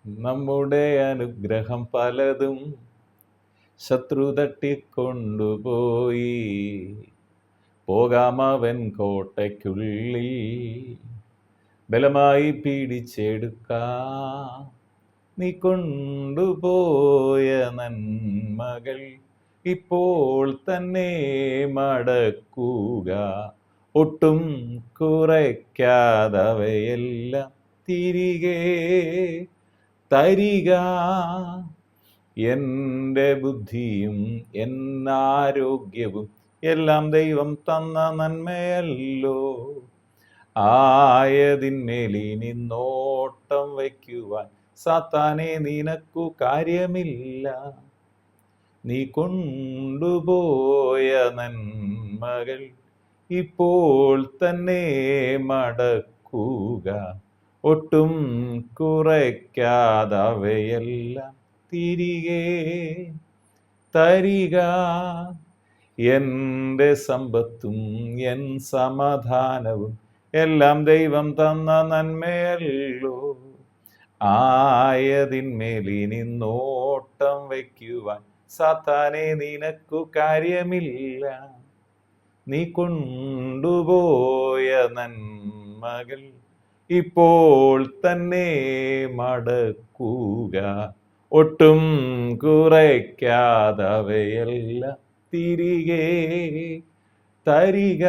നമ്മുടെ അനുഗ്രഹം പലതും ശത്രു തട്ടിക്കൊണ്ടുപോയി. പോകാമവൻ കോട്ടയ്ക്കുള്ളിൽ ബലമായി പിടിച്ചെടുക്കാം. നീ കൊണ്ടുപോയ നന്മകൾ ഇപ്പോൾ തന്നെ മടക്കുക. ഒട്ടും കുറയ്ക്കാതവയെല്ലാം തിരികെ തരിക. എൻ്റെ ബുദ്ധിയും എന്നാരോഗ്യവും എല്ലാം ദൈവം തന്ന നന്മയല്ലോ. ആയതിന്മേലിനി നോട്ടം വയ്ക്കുവാൻ സാത്താനെ നിനക്കു കാര്യമില്ല. നീ കൊണ്ടുപോയ നന്മകൾ ഇപ്പോൾ തന്നെ മടക്കുക. ഒട്ടും കുറയ്ക്കാതവയെല്ലാം തിരികെ തരിക. എൻ്റെ സമ്പത്തും എൻ സമാധാനവും എല്ലാം ദൈവം തന്ന നന്മയല്ലോ. ആയതിന്മേലിനി നോട്ടം വയ്ക്കുവാൻ സാത്താനെ നിനക്കു കാര്യമില്ല. നീ കൊണ്ടുപോയ നന്മകൾ ഇപ്പോൾ തന്നെ മടക്കുക. ഒട്ടും കുറയ്ക്കാതവയെല്ലാം തിരികെ തരിക.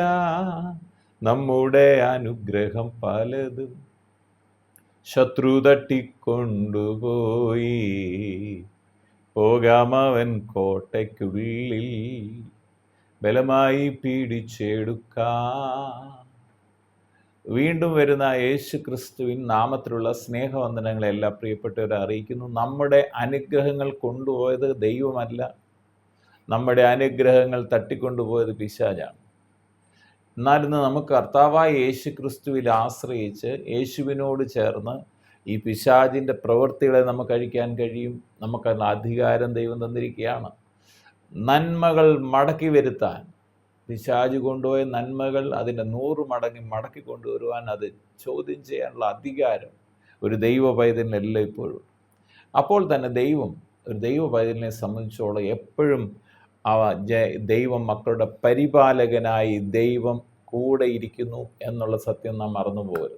നമ്മുടെ അനുഗ്രഹം പലതും ശത്രു തട്ടിക്കൊണ്ടുപോയി. പോകാമവൻ കോട്ടയ്ക്കുള്ളിൽ ബലമായി പിടിച്ചെടുക്കാം. വീണ്ടും വരുന്ന യേശു ക്രിസ്തുവിൻ നാമത്തിലുള്ള സ്നേഹവന്ദനങ്ങളെ എല്ലാ പ്രിയപ്പെട്ടവരെ അറിയിക്കുന്നു. നമ്മുടെ അനുഗ്രഹങ്ങൾ കൊണ്ടുപോയത് ദൈവമല്ല, നമ്മുടെ അനുഗ്രഹങ്ങൾ തട്ടിക്കൊണ്ടുപോയത് പിശാചാണ്. എന്നാലിന്ന് നമുക്ക് കർത്താവായ യേശു ക്രിസ്തുവിൽ ആശ്രയിച്ച് യേശുവിനോട് ചേർന്ന് ഈ പിശാചിൻ്റെ പ്രവൃത്തികളെ നമുക്ക് അഴിക്കാൻ കഴിയും. നമുക്കതിന് അധികാരം ദൈവം തന്നിരിക്കുകയാണ്. നന്മകൾ മടക്കി വരുത്താൻ, പിശാച് കൊണ്ടുപോയ നന്മകൾ അതിൻ്റെ 100 മടങ്ങി മടക്കി കൊണ്ടുവരുവാൻ, അത് ചോദ്യം ചെയ്യാനുള്ള അധികാരം ഒരു ദൈവ പൈതലിനല്ല ഇപ്പോഴും. അപ്പോൾ തന്നെ ഒരു ദൈവ പൈതലിനെ സംബന്ധിച്ചോളം എപ്പോഴും ദൈവം മക്കളുടെ പരിപാലകനായി ദൈവം കൂടെ ഇരിക്കുന്നു എന്നുള്ള സത്യം നാം മറന്നുപോകരുത്.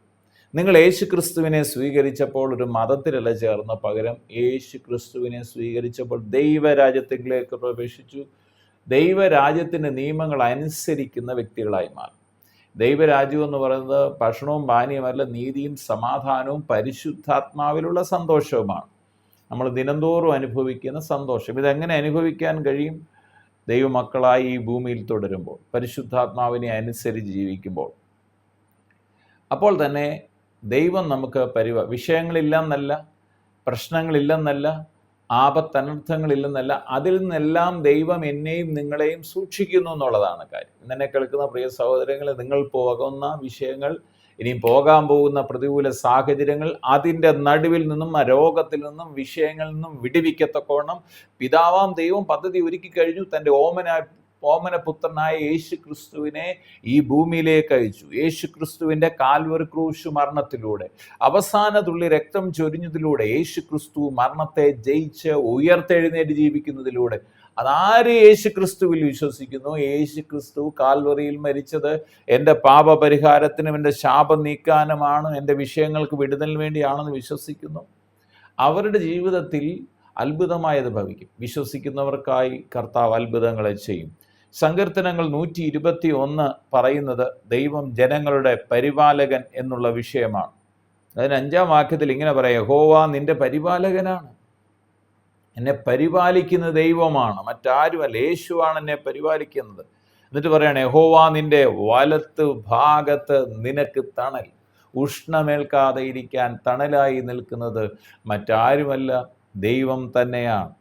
നിങ്ങൾ യേശു ക്രിസ്തുവിനെ സ്വീകരിച്ചപ്പോൾ ഒരു മതത്തിലല്ല ചേർന്ന, പകരം യേശു ക്രിസ്തുവിനെ സ്വീകരിച്ചപ്പോൾ ദൈവരാജ്യത്തിലേക്ക് പ്രവേശിച്ചു. ദൈവരാജ്യത്തിൻ്റെ നിയമങ്ങൾ അനുസരിക്കുന്ന വ്യക്തികളായി മാറി. ദൈവരാജ്യം എന്ന് പറയുന്നത് ഭക്ഷണവും പാനീയമല്ല, നീതിയും സമാധാനവും പരിശുദ്ധാത്മാവിലുള്ള സന്തോഷവുമാണ്. നമ്മൾ ദിനംതോറും അനുഭവിക്കുന്ന സന്തോഷം. ഇതെങ്ങനെ അനുഭവിക്കാൻ കഴിയും? ദൈവമക്കളായി ഈ ഭൂമിയിൽ തുടരുമ്പോൾ, പരിശുദ്ധാത്മാവിനെ അനുസരിച്ച് ജീവിക്കുമ്പോൾ. അപ്പോൾ തന്നെ ദൈവം നമുക്ക് വിഷയങ്ങളില്ലെന്നല്ല, പ്രശ്നങ്ങളില്ലെന്നല്ല, ആപത്തനർത്ഥങ്ങളില്ലെന്നല്ല, അതിൽ നിന്നെല്ലാം ദൈവം എന്നെയും നിങ്ങളെയും സൂക്ഷിക്കുന്നു എന്നുള്ളതാണ് കാര്യം. ഇന്നെ കേൾക്കുന്ന പ്രിയ സഹോദരങ്ങളെ, നിങ്ങൾ പോകുന്ന വിഷയങ്ങൾ, ഇനിയും പോകാൻ പോകുന്ന പ്രതികൂല സാഹചര്യങ്ങൾ, അതിൻ്റെ നടുവിൽ നിന്നും, രോഗത്തിൽ നിന്നും, വിഷയങ്ങളിൽ നിന്നും വിടുവിക്കത്തക്കോണം പിതാവാം ദൈവം പദ്ധതി ഒരുക്കി കഴിഞ്ഞു. തൻ്റെ ഓമന പുത്രനായ യേശു ക്രിസ്തുവിനെ ഈ ഭൂമിയിലേക്ക് അയച്ചു. യേശു ക്രിസ്തുവിൻ്റെ കാൽവറി ക്രൂശ് മരണത്തിലൂടെ, അവസാന തുള്ളി രക്തം ചൊരിഞ്ഞതിലൂടെ, യേശു ക്രിസ്തു മരണത്തെ ജയിച്ച് ഉയർത്തെഴുന്നേറ്റ് ജീവിക്കുന്നതിലൂടെ, അതാര് യേശു ക്രിസ്തുവിൽ വിശ്വസിക്കുന്നു, യേശു ക്രിസ്തു കാൽവറിയിൽ മരിച്ചത് എൻ്റെ പാപപരിഹാരത്തിനും എൻ്റെ ശാപം നീക്കാനുമാണ്, എൻ്റെ വിഷയങ്ങൾക്ക് വിടുതലിന് വേണ്ടിയാണെന്ന് വിശ്വസിക്കുന്നു, അവരുടെ ജീവിതത്തിൽ അത്ഭുതമായത് ഭവിക്കും. വിശ്വസിക്കുന്നവർക്കായി കർത്താവ് അത്ഭുതങ്ങളെ ചെയ്യും. സങ്കീർത്തനങ്ങൾ 121 പറയുന്നത് ദൈവം ജനങ്ങളുടെ പരിപാലകൻ എന്നുള്ള വിഷയമാണ്. അതിന് 5-ാം വാക്യത്തിൽ ഇങ്ങനെ പറയാം: യഹോവ നിന്റെ പരിപാലകനാണ്, എന്നെ പരിപാലിക്കുന്ന ദൈവമാണ്, മറ്റാരുമല്ല, യേശുവാണ് എന്നെ പരിപാലിക്കുന്നത്. എന്നിട്ട് പറയണേ, യഹോവ നിന്റെ വലത്ത് ഭാഗത്ത് നിനക്ക് തണൽ, ഉഷ്ണമേൽക്കാതെ ഇരിക്കാൻ തണലായി നിൽക്കുന്നത് മറ്റാരുമല്ല, ദൈവം തന്നെയാണ്.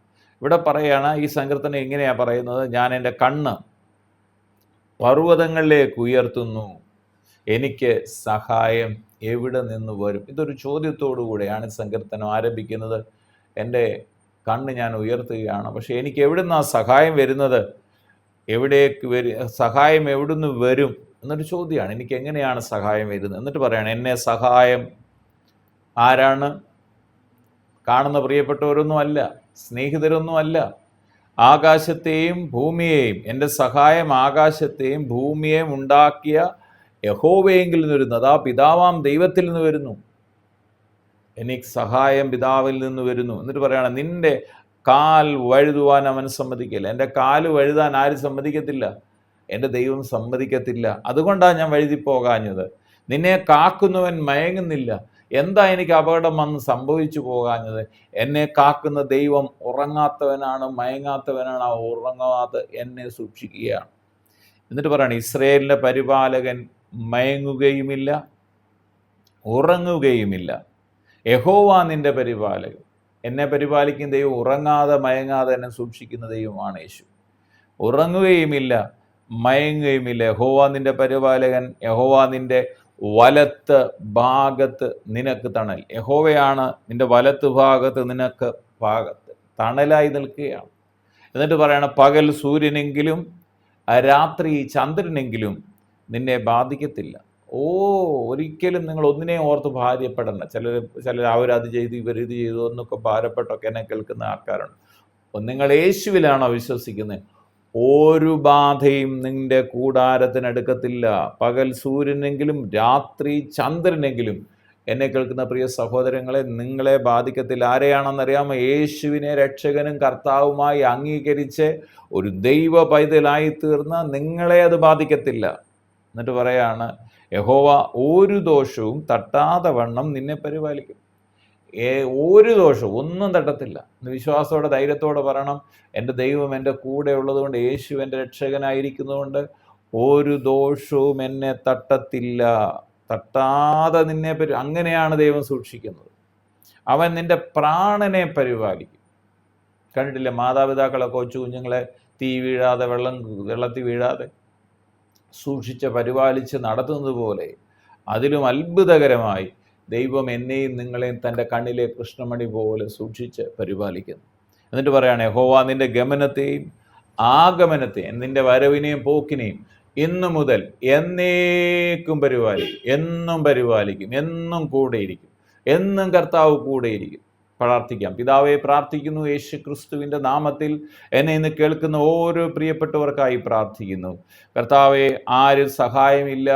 ഇവിടെ പറയാണ്, ഈ സങ്കീർത്തനം ഇങ്ങനെയാണ് പറയുന്നത്: ഞാൻ എൻ്റെ കണ്ണ് പർവ്വതങ്ങളിലേക്ക് ഉയർത്തുന്നു, എനിക്ക് സഹായം എവിടെ നിന്ന് വരും? ഇതൊരു ചോദ്യത്തോടു കൂടെയാണ് സങ്കീർത്തനം ആരംഭിക്കുന്നത്. എൻ്റെ കണ്ണ് ഞാൻ ഉയർത്തുകയാണ്, പക്ഷെ എനിക്ക് എവിടുന്നാ സഹായം വരുന്നത്? സഹായം എവിടുന്ന് വരും എന്നൊരു ചോദ്യമാണ്. എനിക്ക് എങ്ങനെയാണ് സഹായം വരുന്നത്? എന്നിട്ട് പറയണം, എന്നെ സഹായം ആരാണ്? കാണുന്ന പ്രിയപ്പെട്ടവരൊന്നും അല്ല, സ്നേഹിതരൊന്നും അല്ല. ആകാശത്തെയും ഭൂമിയെയും, എൻ്റെ സഹായം ആകാശത്തെയും ഭൂമിയെയും ഉണ്ടാക്കിയ യഹോവയെങ്കിൽ നിന്ന് വരുന്നു. അതാ പിതാവാം ദൈവത്തിൽ നിന്ന് വരുന്നു. എനിക്ക് സഹായം പിതാവിൽ നിന്ന് വരുന്നു. എന്നിട്ട് പറയണം, നിന്റെ കാൽ വഴുതുവാൻ അവൻ സമ്മതിക്കില്ല. എൻ്റെ കാല് വഴുതാൻ ആരും സമ്മതിക്കത്തില്ല, എൻ്റെ ദൈവം സമ്മതിക്കത്തില്ല. അതുകൊണ്ടാണ് ഞാൻ വഴുതിപ്പോകാഞ്ഞത്. നിന്നെ കാക്കുന്നവൻ മയങ്ങുന്നില്ല. എന്താ എനിക്ക് അപകടം വന്ന് സംഭവിച്ചു പോകാഞ്ഞത്? എന്നെ കാക്കുന്ന ദൈവം ഉറങ്ങാത്തവനാണ്, മയങ്ങാത്തവനാണ്. ആ ഉറങ്ങാതെ എന്നെ സൂക്ഷിക്കുകയാണ്. എന്നിട്ട് പറയണം, ഇസ്രായേലിൻ്റെ പരിപാലകൻ മയങ്ങുകയുമില്ല, ഉറങ്ങുകയുമില്ല. യഹോവ നിന്റെ പരിപാലകൻ. എന്നെ പരിപാലിക്കുന്ന ദൈവം ഉറങ്ങാതെ മയങ്ങാതെ എന്നെ സൂക്ഷിക്കുന്ന ദൈവമാണ് യേശു. ഉറങ്ങുകയുമില്ല, മയങ്ങുകയുമില്ല. യഹോവ നിന്റെ പരിപാലകൻ, യഹോവ നിന്റെ വലത്ത് ഭാഗത്ത് നിനക്ക് തണൽ. യഹോവയാണ് നിന്റെ വലത്ത് ഭാഗത്ത് നിനക്ക് തണലായി നിൽക്കുകയാണ്. എന്നിട്ട് പറയണം, പകൽ സൂര്യനെങ്കിലും രാത്രി ചന്ദ്രനെങ്കിലും നിന്നെ ബാധിക്കത്തില്ല. ഒരിക്കലും നിങ്ങൾ ഒന്നിനെയും ഓർത്ത് ഭാര്യപ്പെടണ്ട. ചിലർ അവരത് ചെയ്തു ഇവരിത് ചെയ്തു എന്നൊക്കെ ഭാരപ്പെട്ടൊക്കെ എന്നെ കേൾക്കുന്ന ആൾക്കാരുണ്ട്. നിങ്ങൾ യേശുവിലാണോ വിശ്വസിക്കുന്നത്? ഒരു ബാധയും നിന്റെ കൂടാരത്തിനടുക്കത്തില്ല. പകൽ സൂര്യനെങ്കിലും രാത്രി ചന്ദ്രനെങ്കിലും എന്നെ കേൾക്കുന്ന പ്രിയ സഹോദരങ്ങളെ നിങ്ങളെ ബാധിക്കത്തില്ല. ആരെയാണെന്നറിയാമോ? യേശുവിനെ രക്ഷകനും കർത്താവുമായി അംഗീകരിച്ച് ഒരു ദൈവ പൈതലായി തീർന്ന നിങ്ങളെ അത് ബാധിക്കത്തില്ല. എന്നിട്ട് പറയാണ്, യഹോവ ഒരു ദോഷവും തട്ടാതെ വണ്ണം നിന്നെ പരിപാലിക്കും. ഒരു ദോഷവും ഒന്നും തട്ടത്തില്ല. വിശ്വാസത്തോടെ ധൈര്യത്തോടെ പറയണം, എൻ്റെ ദൈവം എൻ്റെ കൂടെ ഉള്ളതുകൊണ്ട്, യേശു എൻ്റെ രക്ഷകനായിരിക്കുന്നതുകൊണ്ട് ഒരു ദോഷവും എന്നെ തട്ടത്തില്ല. തട്ടാതെ നിന്നെ അങ്ങനെയാണ് ദൈവം സൂക്ഷിക്കുന്നത്. അവൻ നിന്റെ പ്രാണനെ പരിപാലിക്കും. കണ്ടിട്ടില്ലേ മാതാപിതാക്കളെ കൊച്ചു കുഞ്ഞുങ്ങളെ തീ വീഴാതെ വെള്ളത്തിൽ വീഴാതെ സൂക്ഷിച്ച് പരിപാലിച്ച് നടത്തുന്നത് പോലെ അതിലും അത്ഭുതകരമായി ദൈവം എന്നെയും നിങ്ങളെയും തൻ്റെ കണ്ണിലെ കൃഷ്ണമണി പോലെ സൂക്ഷിച്ച് പരിപാലിക്കുന്നു. എന്നിട്ട് പറയാണ്, യഹോവ നിന്റെ ഗമനത്തെയും ആഗമനത്തെയും, നിന്റെ വരവിനെയും പോക്കിനെയും ഇന്നു മുതൽ എന്നേക്കും പരിപാലിക്കും. എന്നും പരിപാലിക്കും, എന്നും കൂടെയിരിക്കും, എന്നും കർത്താവ് കൂടെയിരിക്കും. പ്രാർത്ഥിക്കാം. പിതാവെ, പ്രാർത്ഥിക്കുന്നു യേശു ക്രിസ്തുവിൻ്റെ നാമത്തിൽ എന്നെ ഇന്ന് കേൾക്കുന്ന ഓരോ പ്രിയപ്പെട്ടവർക്കായി പ്രാർത്ഥിക്കുന്നു. കർത്താവെ, ആരും സഹായമില്ല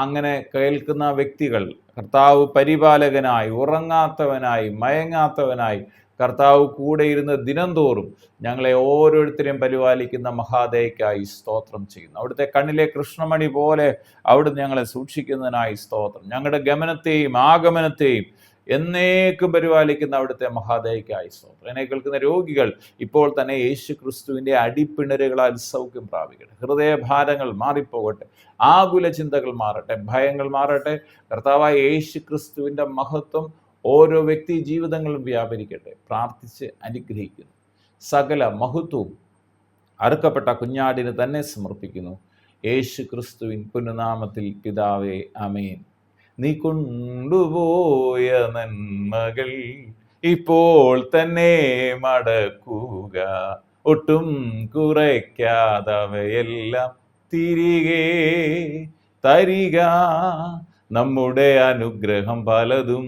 അങ്ങനെ കേൾക്കുന്ന വ്യക്തികൾ, കർത്താവ് പരിപാലകനായി, ഉറങ്ങാത്തവനായി, മയങ്ങാത്തവനായി കർത്താവ് കൂടെ ഇരുന്ന് ദിനംതോറും ഞങ്ങളെ ഓരോരുത്തരെയും പരിപാലിക്കുന്ന മഹാദയക്കായി സ്തോത്രം ചെയ്യുന്നു. അവിടുത്തെ കണ്ണിലെ കൃഷ്ണമണി പോലെ അവിടുന്ന് ഞങ്ങളെ സൂക്ഷിക്കുന്നതിനായി സ്തോത്രം. ഞങ്ങളുടെ ഗമനത്തെയും ആഗമനത്തെയും എന്നേക്കും പരിപാലിക്കുന്ന അവിടുത്തെ മഹാദയക്കായി സ്തോത്രം. എന്നെ കേൾക്കുന്ന രോഗികൾ ഇപ്പോൾ തന്നെ യേശു ക്രിസ്തുവിൻ്റെ അടിപ്പിണരുകളാൽ സൗഖ്യം പ്രാപിക്കട്ടെ. ഹൃദയഭാരങ്ങൾ മാറിപ്പോകട്ടെ, ആകുല ചിന്തകൾ മാറട്ടെ, ഭയങ്ങൾ മാറട്ടെ. കർത്താവായ യേശു ക്രിസ്തുവിൻ്റെ മഹത്വം ഓരോ വ്യക്തി ജീവിതങ്ങളും വ്യാപരിക്കട്ടെ. പ്രാർത്ഥിച്ച് അനുഗ്രഹിക്കുന്നു. സകല മഹത്വവും അറുക്കപ്പെട്ട കുഞ്ഞാടിന് തന്നെ സമർപ്പിക്കുന്നു. യേശു ക്രിസ്തുവിൻ പുണ്യനാമത്തിൽ പിതാവേ, ആമേൻ. നീ കൊണ്ടുപോയ നന്മകൾ ഇപ്പോൾ തന്നെ മടക്കുക, ഒട്ടും കുറയ്ക്കാതവയെല്ലാം തിരികെ തരിക. നമ്മുടെ അനുഗ്രഹം പലതും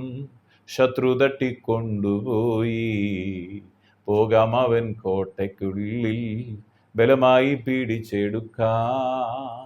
ശത്രു തട്ടിക്കൊണ്ടുപോയി, പോകാം അവൻ കോട്ടയ്ക്കുള്ളിൽ ബലമായി പിടിച്ചെടുക്കാം.